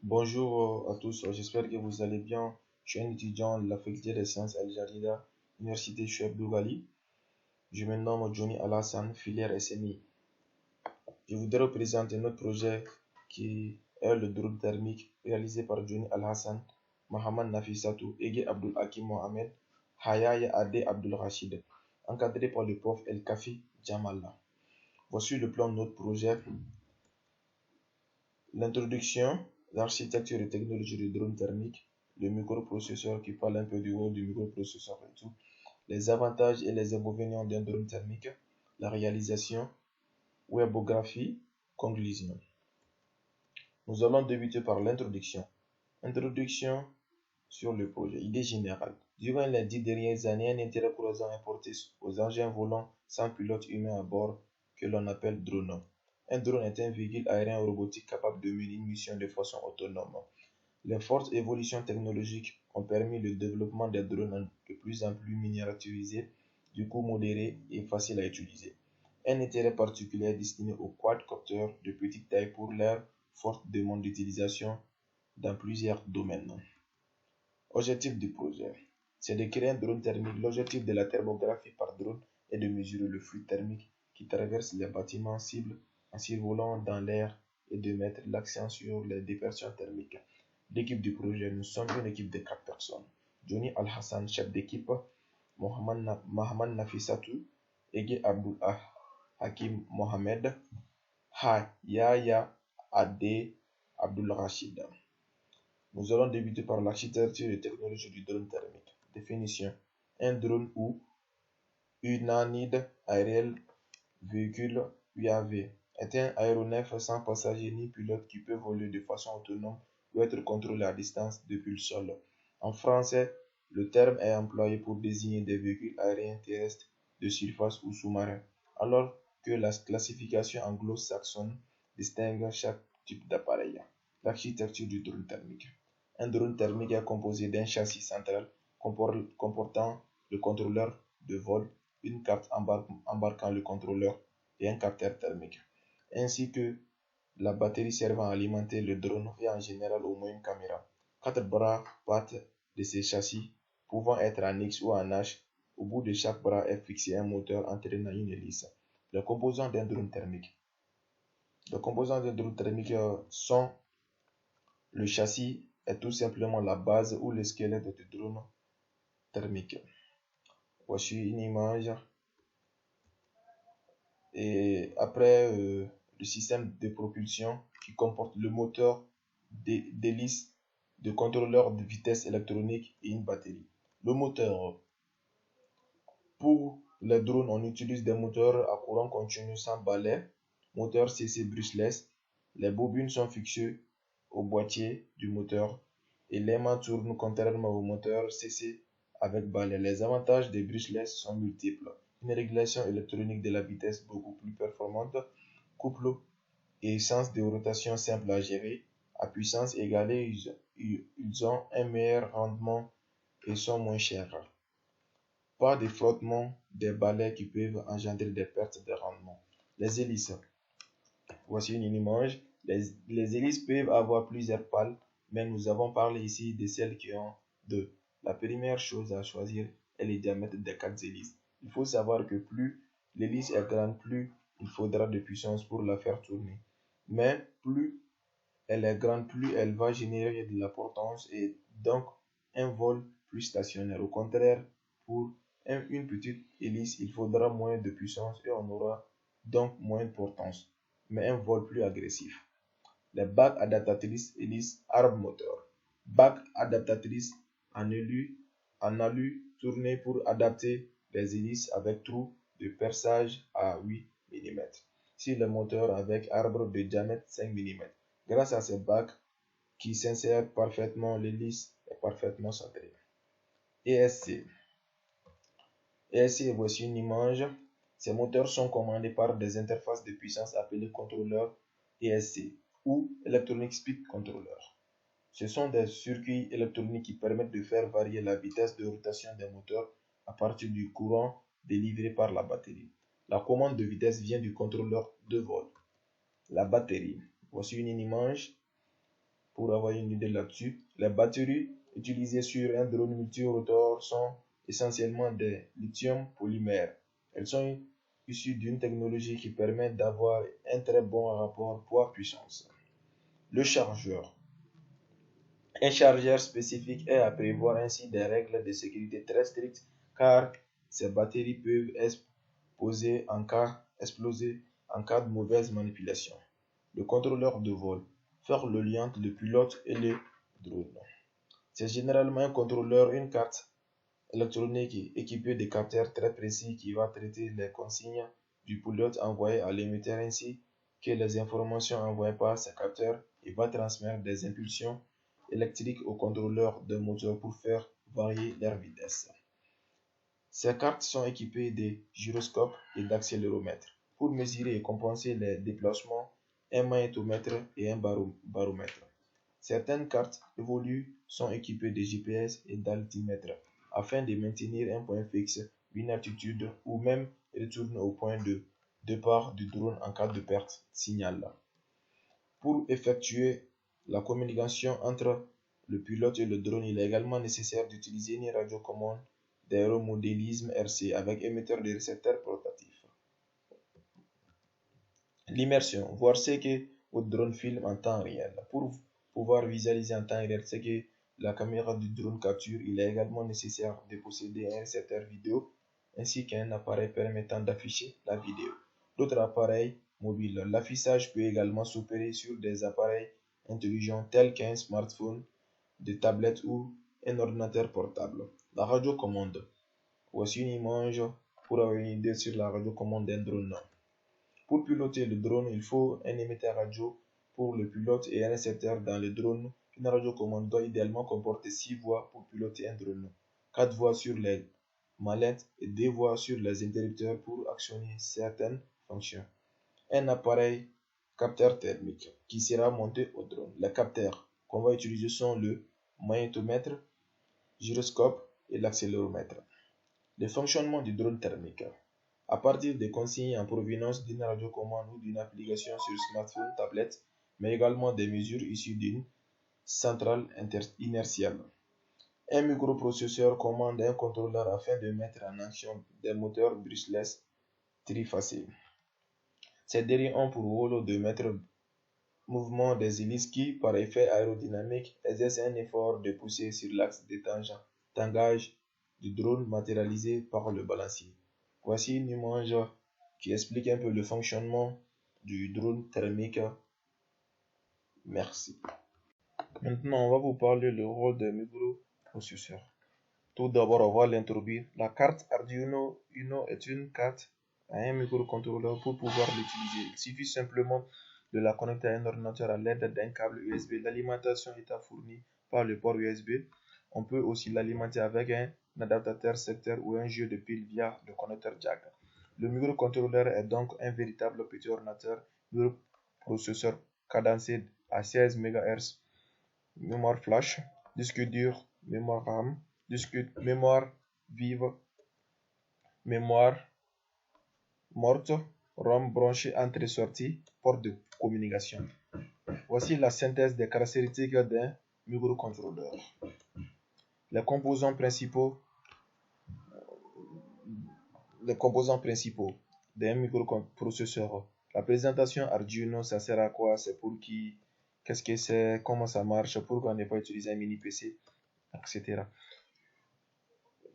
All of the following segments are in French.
Bonjour à tous, j'espère que vous allez bien. Je suis un étudiant de la faculté des sciences Al Jarida, Université Chouaib Dougali. Je me nomme Johnny Alassane, filière SMI. Je voudrais vous présenter notre projet qui est le drone thermique réalisé par Johnny Alassane, Mohamed Nafisatou, Ege Abdul Hakim Mohamed, Hayaya Ade Abdul Rachid, encadré par le prof El Kafi Jamala. Voici le plan de notre projet. L'introduction, l'architecture et technologie du drone thermique, le microprocesseur qui parle un peu du rôle du microprocesseur et tout, les avantages et les inconvénients d'un drone thermique, la réalisation, webographie, conclusion. Nous allons débuter par l'introduction. Introduction sur le projet. Idée générale. Durant les 10 dernières années, un intérêt croissant est porté aux engins volants sans pilote humain à bord que l'on appelle drone. Un drone est un véhicule aérien robotique capable de mener une mission de façon autonome. Les fortes évolutions technologiques ont permis le développement des drones de plus en plus miniaturisés, du coût modéré et facile à utiliser. Un intérêt particulier est destiné aux quadcopteurs de petite taille pour leur forte demande d'utilisation dans plusieurs domaines. Objectif du projet, c'est de créer un drone thermique. L'objectif de la thermographie par drone est de mesurer le flux thermique qui traverse les bâtiments cibles en survolant dans l'air et de mettre l'accent sur les dépertions thermiques. L'équipe du projet, nous sommes une équipe de 4 personnes. Johnny Al-Hassan, chef d'équipe, Mohamed Nafisatou, Ege Abdul Hakim Mohamed, Yaya Ade Abdul Rachid. Nous allons débuter par l'architecture et technologie du drone thermique. Définition. Un drone ou unanide aérien véhicule UAV est un aéronef sans passager ni pilote qui peut voler de façon autonome ou être contrôlé à distance depuis le sol. En français, le terme est employé pour désigner des véhicules aériens terrestres de surface ou sous-marins, alors que la classification anglo-saxonne distingue chaque type d'appareil. L'architecture du drone thermique. Un drone thermique est composé d'un châssis central comportant le contrôleur de vol, une carte embarquant le contrôleur et un capteur thermique, ainsi que la batterie servant à alimenter le drone et en général au moins une caméra. 4 bras partent de ces châssis, pouvant être en X ou en H. Au bout de chaque bras est fixé un moteur entraînant une hélice. Les composants d'un drone thermique. Les composants d'un drone thermique sont le châssis est tout simplement la base ou le squelette du drone thermique. Voici une image. Et après, le système de propulsion qui comporte le moteur d'hélice, de contrôleur de vitesse électronique et une batterie. Le moteur. Pour les drones, on utilise des moteurs à courant continu sans balai, moteur CC brushless. Les bobines sont fixées au boîtier du moteur et l'aimant tourne contrairement au moteur CC avec balai. Les avantages des brushless sont multiples. Une régulation électronique de la vitesse beaucoup plus performante, couple et sens de rotation simple à gérer. À puissance égalée, ils ont un meilleur rendement et sont moins chers. Pas de frottement des balais qui peuvent engendrer des pertes de rendement. Les hélices. Voici une image. Les hélices peuvent avoir plusieurs pales, mais nous avons parlé ici de celles qui ont deux. La première chose à choisir est le diamètre des 4 hélices. Il faut savoir que plus l'hélice est grande, plus il faudra de puissance pour la faire tourner. Mais plus elle est grande, plus elle va générer de la portance et donc un vol plus stationnaire. Au contraire, pour une petite hélice, il faudra moins de puissance et on aura donc moins de portance, mais un vol plus agressif. Les bagues adaptatrices hélice arbre moteur. Bague adaptatrice en alu tourné pour adapter les hélices avec trou de perçage à 8 mm. Si le moteur avec arbre de diamètre 5 mm. Grâce à ces bagues qui s'insèrent parfaitement, l'hélice est parfaitement centrée. ESC. ESC, voici une image. Ces moteurs sont commandés par des interfaces de puissance appelées contrôleurs ESC ou Electronic Speed Controller. Ce sont des circuits électroniques qui permettent de faire varier la vitesse de rotation des moteurs à partir du courant délivré par la batterie. La commande de vitesse vient du contrôleur de vol. La batterie. Voici une image. pour avoir une idée là-dessus. Les batteries utilisées sur un drone multirotor sont essentiellement des lithium polymères. Elles sont issues d'une technologie qui permet d'avoir un très bon rapport poids-puissance. Le chargeur. Un chargeur spécifique est à prévoir ainsi des règles de sécurité très strictes car ces batteries peuvent exploser en cas de mauvaise manipulation. Le contrôleur de vol. Faire le lien entre le pilote et le drone. C'est généralement un contrôleur, une carte électronique équipée de capteurs très précis qui va traiter les consignes du pilote envoyées à l'émetteur ainsi que les informations envoyées par ces capteurs et va transmettre des impulsions électriques au contrôleur de moteur pour faire varier leur vitesse. Ces cartes sont équipées de gyroscopes et d'accéléromètres pour mesurer et compenser les déplacements, un magnétomètre et un baromètre. Certaines cartes évoluées sont équipées de GPS et d'altimètre afin de maintenir un point fixe, une altitude ou même retourner au point de départ du drone en cas de perte de signal. Pour effectuer la communication entre le pilote et le drone, il est également nécessaire d'utiliser une radiocommande d'aéromodélisme RC avec émetteur de récepteur portatif. L'immersion, voir ce que votre drone filme en temps réel. Pour pouvoir visualiser en temps réel ce que la caméra du drone capture, il est également nécessaire de posséder un récepteur vidéo ainsi qu'un appareil permettant d'afficher la vidéo. D'autres appareils mobiles. L'affichage peut également s'opérer sur des appareils intelligents tels qu'un smartphone, des tablettes ou un ordinateur portable. La radiocommande. Voici une image pour avoir une idée sur la radiocommande d'un drone. Pour piloter le drone, il faut un émetteur radio pour le pilote et un récepteur dans le drone. Une radiocommande doit idéalement comporter 6 voix pour piloter un drone, 4 voix sur les mallettes et 2 voix sur les interrupteurs pour actionner certaines fonctions. Un appareil capteur thermique qui sera monté au drone. Les capteurs qu'on va utiliser sont le magnétomètre, gyroscope et l'accéléromètre. Le fonctionnement du drone thermique. À partir des consignes en provenance d'une radiocommande ou d'une application sur smartphone, tablette, mais également des mesures issues d'une centrale inertielle. Un microprocesseur commande un contrôleur afin de mettre en action des moteurs brushless trifacés. Ces derniers ont pour rôle de mettre mouvement des hélices qui, par effet aérodynamique, exercent un effort de poussée sur l'axe de tangage du drone matérialisé par le balancier. Voici une image qui explique un peu le fonctionnement du drone thermique. Merci. Maintenant, on va vous parler du rôle des microprocesseurs. Tout d'abord, on va l'introduire. La carte Arduino Uno est une carte à un microcontrôleur pour pouvoir l'utiliser. Il suffit simplement de la connecter à un ordinateur à l'aide d'un câble USB. L'alimentation étant fournie par le port USB. On peut aussi l'alimenter avec un adaptateur secteur ou un jeu de piles via le connecteur jack. Le microcontrôleur est donc un véritable petit ordinateur microprocesseur cadencé à 16 MHz, mémoire flash, disque dur, mémoire RAM, mémoire vive, mémoire morte, ROM branché entrée-sortie, port de communication. Voici la synthèse des caractéristiques d'un microcontrôleur. Les composants principaux d'un microprocesseur. La présentation Arduino, ça sert à quoi? C'est pour qui? Qu'est-ce que c'est? Comment ça marche? Pourquoi ne pas utiliser un mini PC? Etc.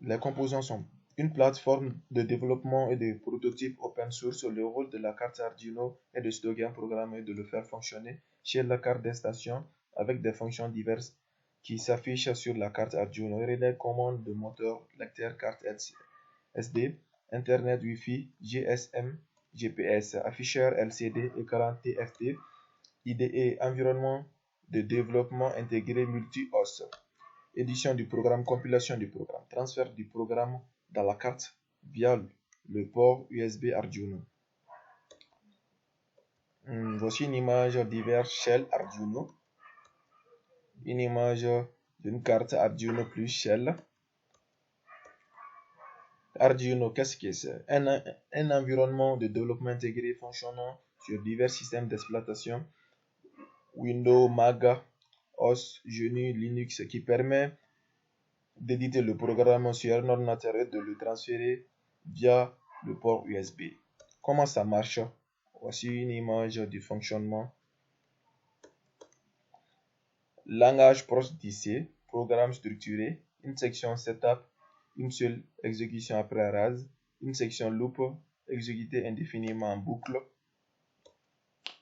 Les composants sont une plateforme de développement et de prototype open source. Le rôle de la carte Arduino est de stocker un programme et de le faire fonctionner chez la carte d'installation avec des fonctions diverses qui s'affichent sur la carte Arduino. Relais, commande de moteur, lecteur, carte SD, Internet Wi-Fi, GSM, GPS, afficheur LCD, écran TFT, IDE, environnement de développement intégré multi-host. Édition du programme, compilation du programme, transfert du programme dans la carte via le port USB Arduino. Voici une image divers shell Arduino, une image d'une carte Arduino plus shell. Arduino, qu'est-ce que c'est? Un environnement de développement intégré fonctionnant sur divers systèmes d'exploitation, Windows, Mac, OS, GNU, Linux qui permet d'éditer le programme sur un ordinateur et de le transférer via le port USB. Comment ça marche? Voici une image du fonctionnement. Langage proche du C, programme structuré, une section setup, une seule exécution après rase, une section loop, exécutée indéfiniment en boucle,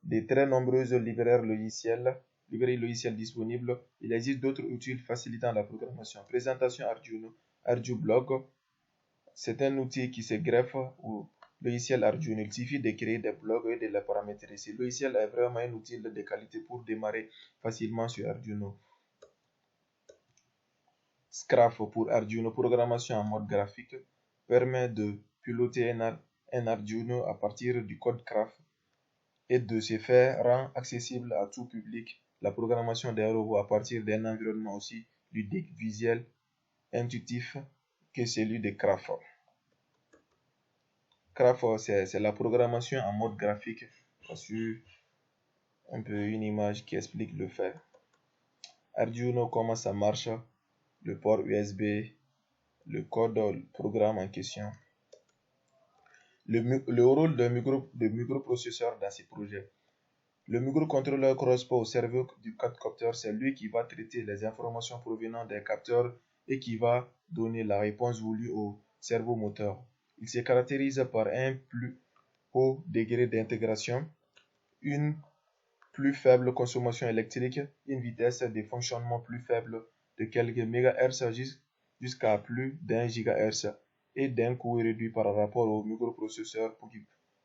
de très nombreuses librairies logicielles disponibles. Il existe d'autres outils facilitant la programmation. Présentation Arduino, ArduBlog, c'est un outil qui se greffe au logiciel Arduino. Il suffit de créer des blogs et de les paramétrer. Ce logiciel est vraiment un outil de qualité pour démarrer facilement sur Arduino. Scraph pour Arduino, programmation en mode graphique, permet de piloter un Arduino à partir du code Craft et de ce fait rend accessible à tout public la programmation des robots à partir d'un environnement aussi ludique, visuel, intuitif que celui de Craft. Craft, c'est la programmation en mode graphique. Voici un peu une image qui explique le fait. Arduino, comment ça marche, le port USB, le code, le programme en question. Le rôle de microprocesseur dans ces projets. Le microcontrôleur correspond au cerveau du quadcopter. C'est lui qui va traiter les informations provenant des capteurs et qui va donner la réponse voulue au cerveau moteur. Il se caractérise par un plus haut degré d'intégration, une plus faible consommation électrique, une vitesse de fonctionnement plus faible de quelques MHz jusqu'à plus d'un GHz et d'un coût réduit par rapport aux microprocesseurs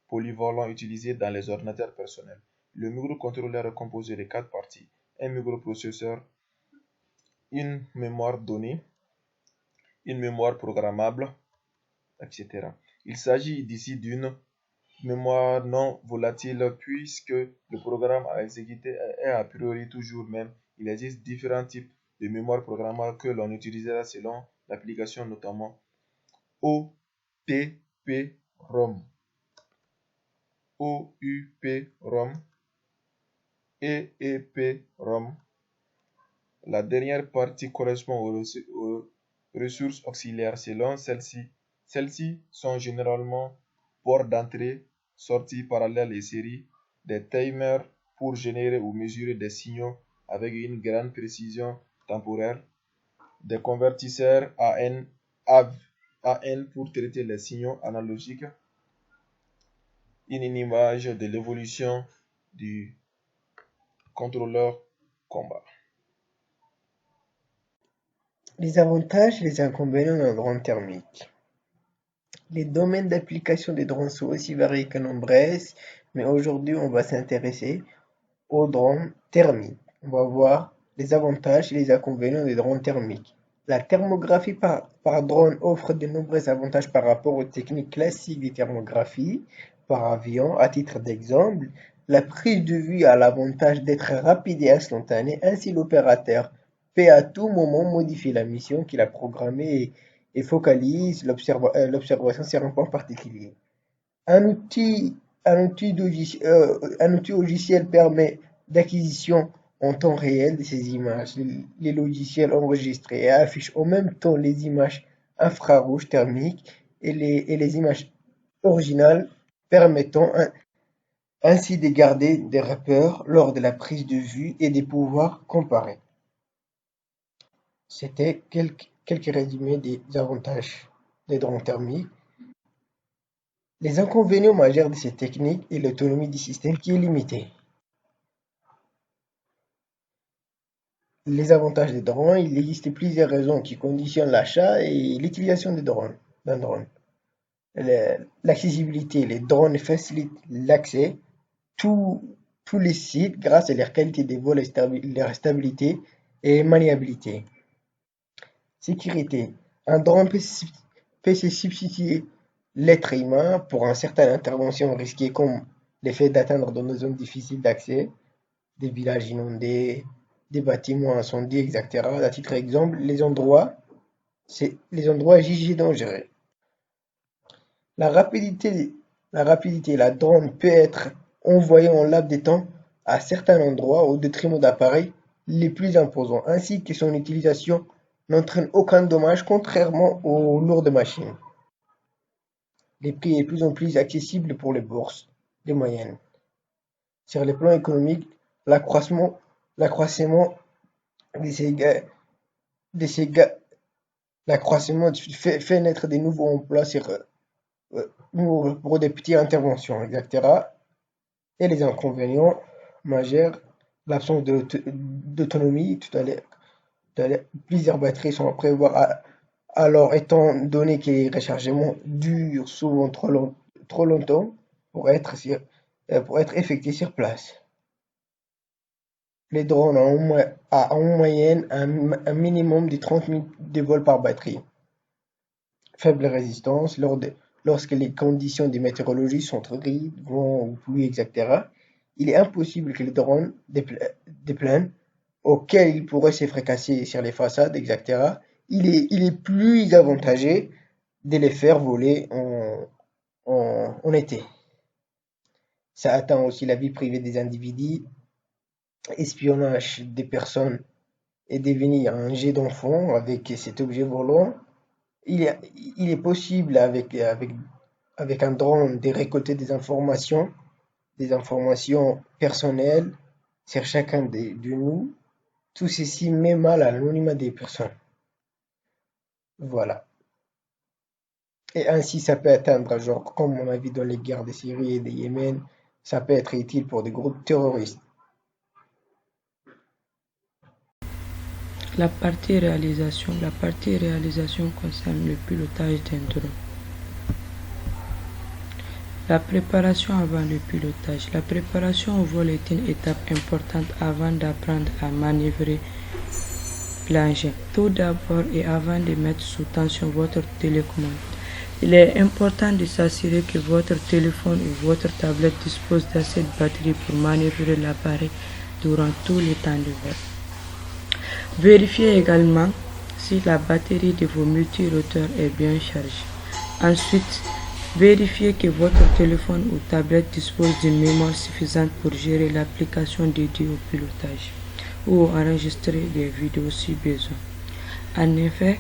polyvalents utilisés dans les ordinateurs personnels. Le microcontrôleur est composé de 4 parties: un microprocesseur, une mémoire donnée, une mémoire programmable, etc. Il s'agit ici d'une mémoire non volatile puisque le programme à exécuter est a priori toujours même. Il existe différents types de mémoire programmable que l'on utilisera selon l'application, notamment OPP-ROM, OUP-ROM, EEP-ROM. La dernière partie correspond aux ressources auxiliaires. Selon celles-ci, sont généralement ports d'entrée, sortie parallèles et série, des timers pour générer ou mesurer des signaux avec une grande précision temporelle, des convertisseurs AN pour traiter les signaux analogiques. Une image de l'évolution du contrôleur combat. Les avantages et les inconvénients d'un drone thermique. Les domaines d'application des drones sont aussi variés que nombreux, mais aujourd'hui on va s'intéresser aux drones thermiques. On va voir les avantages et les inconvénients des drones thermiques. La thermographie par drone offre de nombreux avantages par rapport aux techniques classiques de thermographie par avion. À titre d'exemple, la prise de vue a l'avantage d'être rapide et instantanée, ainsi l'opérateur peut à tout moment modifier la mission qu'il a programmée et focalise l'observation sur un point particulier. Un outil logiciel permet d'acquisition en temps réel de ces images. Les logiciels enregistrés affichent en même temps les images infrarouges thermiques et les images originales, permettant ainsi de garder des repères lors de la prise de vue et de pouvoir comparer. C'était quelques résumés des avantages des drones thermiques. Les inconvénients majeurs de ces techniques est l'autonomie du système qui est limitée. Les avantages des drones, il existe plusieurs raisons qui conditionnent l'achat et l'utilisation d'un drone. L'accessibilité, les drones facilitent l'accès tous les sites grâce à leur qualité de vol, leur stabilité et maniabilité. Sécurité, un drone peut se substituer l'être humain pour une certaine intervention risquée comme le fait d'atteindre dans des zones difficiles d'accès, des villages inondés, des bâtiments incendiés, etc. À titre d'exemple, les endroits jugés dangereux. La rapidité, la drone peut être envoyée en laps de temps à certains endroits au détriment d'appareils les plus imposants, ainsi que son utilisation n'entraîne aucun dommage contrairement aux lourdes machines. Les prix est de plus en plus accessible pour les bourses des moyennes. Sur le plan économique, l'accroissement de ces l'accroissement fait naître des nouveaux emplois pour des petites interventions, etc. Et les inconvénients majeurs, l'absence d'autonomie, tout à l'heure, plusieurs batteries sont à prévoir, alors étant donné que les rechargements durent souvent trop longtemps pour être effectués sur place. Les drones ont en moyenne un minimum de 30 000 de vol par batterie. Faible résistance lorsque les conditions de météorologie sont rides, vent ou pluie, etc. Il est impossible que les drones déplane auxquels il pourrait se fracasser sur les façades, etc. Il est plus avantageux de les faire voler en été. Ça atteint aussi la vie privée des individus, espionnage des personnes et devenir un jet d'enfant avec cet objet volant. Il est possible avec un drone de récolter des informations personnelles sur chacun de nous. Tout ceci met mal à l'anonymat des personnes. Voilà. Et ainsi, ça peut atteindre, genre, comme on a vu dans les guerres de Syrie et de Yémen, ça peut être utile pour des groupes terroristes. La partie réalisation concerne le pilotage d'un drone. La préparation avant le pilotage. La préparation au vol est une étape importante avant d'apprendre à manœuvrer l'engin. Tout d'abord et avant de mettre sous tension votre télécommande, il est important de s'assurer que votre téléphone ou votre tablette dispose d'assez de batterie pour manœuvrer l'appareil durant tout le temps de vol. Vérifiez également si la batterie de vos multiroteurs est bien chargée. Ensuite, vérifiez que votre téléphone ou tablette dispose d'une mémoire suffisante pour gérer l'application dédiée au pilotage ou enregistrer des vidéos si besoin. En effet,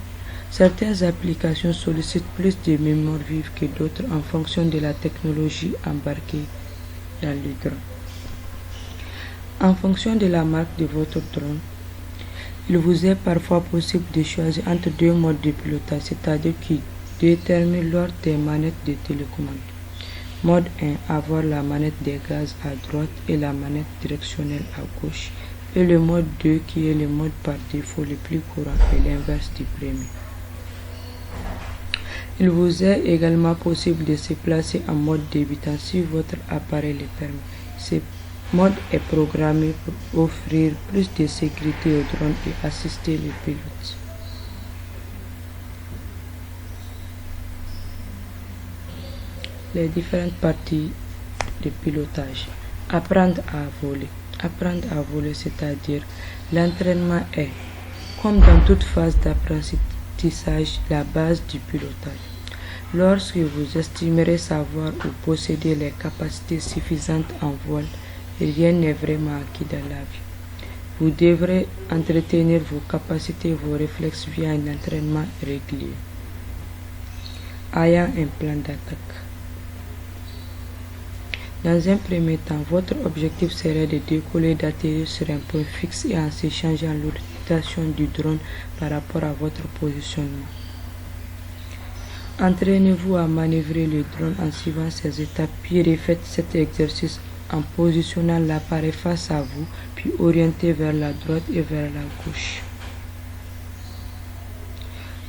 certaines applications sollicitent plus de mémoire vive que d'autres en fonction de la technologie embarquée dans le drone. En fonction de la marque de votre drone, il vous est parfois possible de choisir entre deux modes de pilotage, c'est-à-dire qui déterminent l'ordre des manettes de télécommande. Mode 1, avoir la manette des gaz à droite et la manette directionnelle à gauche. Et le mode 2 qui est le mode par défaut le plus courant et l'inverse du premier. Il vous est également possible de se placer en mode débutant si votre appareil le permet. Ce mode est programmé pour offrir plus de sécurité au drone et assister les pilotes. Les différentes parties de pilotage. Apprendre à voler. Apprendre à voler, c'est-à-dire l'entraînement est, comme dans toute phase d'apprentissage, la base du pilotage. Lorsque vous estimerez savoir ou posséder les capacités suffisantes en vol, rien n'est vraiment acquis dans la vie. Vous devrez entretenir vos capacités et vos réflexes via un entraînement régulier. Ayant un plan d'attaque. Dans un premier temps, votre objectif serait de décoller, d'atterrir sur un point fixe et en s'échangeant l'orientation du drone par rapport à votre positionnement. Entraînez-vous à manœuvrer le drone en suivant ces étapes, puis refaites cet exercice en positionnant l'appareil face à vous, puis orienté vers la droite et vers la gauche.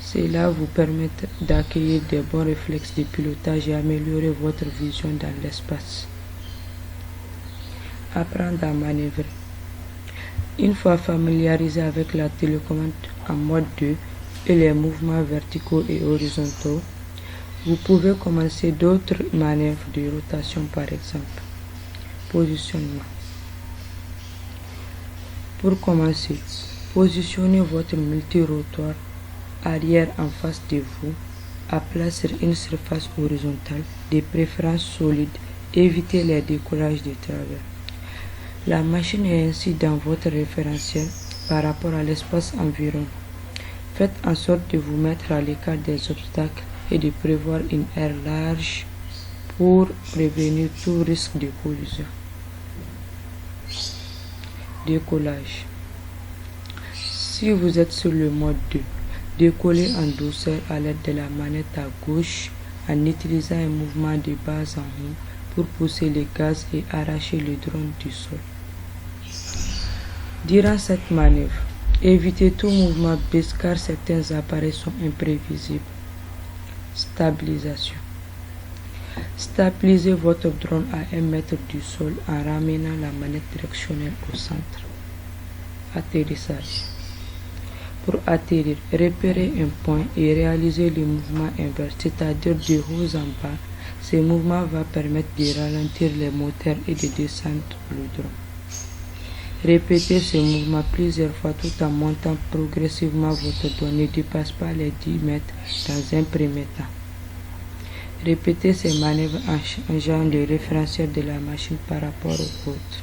Cela vous permet d'acquérir des bons réflexes de pilotage et améliorer votre vision dans l'espace. Apprendre à manœuvrer. Une fois familiarisé avec la télécommande en mode 2 et les mouvements verticaux et horizontaux, vous pouvez commencer d'autres manœuvres de rotation par exemple. Positionnement. Pour commencer, positionnez votre multirotor arrière en face de vous, à plat sur une surface horizontale, de préférence solide. Évitez les décollages de travers. La machine est ainsi dans votre référentiel par rapport à l'espace environnant. Faites en sorte de vous mettre à l'écart des obstacles et de prévoir une aire large pour prévenir tout risque de collision. Décollage. Si vous êtes sur le mode 2, décollez en douceur à l'aide de la manette à gauche en utilisant un mouvement de bas en haut pour pousser les gaz et arracher le drone du sol. Durant cette manœuvre, évitez tout mouvement brusque car certains appareils sont imprévisibles. Stabilisation. Stabilisez votre drone à 1 mètre du sol en ramenant la manette directionnelle au centre. Atterrissage. Pour atterrir, repérez un point et réalisez le mouvement inverse, c'est-à-dire de haut en bas. Ce mouvement va permettre de ralentir les moteurs et de descendre le drone. Répétez ce mouvement plusieurs fois tout en montant progressivement votre drone. Ne dépasse pas les 10 mètres dans un premier temps. Répétez ces manœuvres en changeant le référentiel de la machine par rapport aux autres.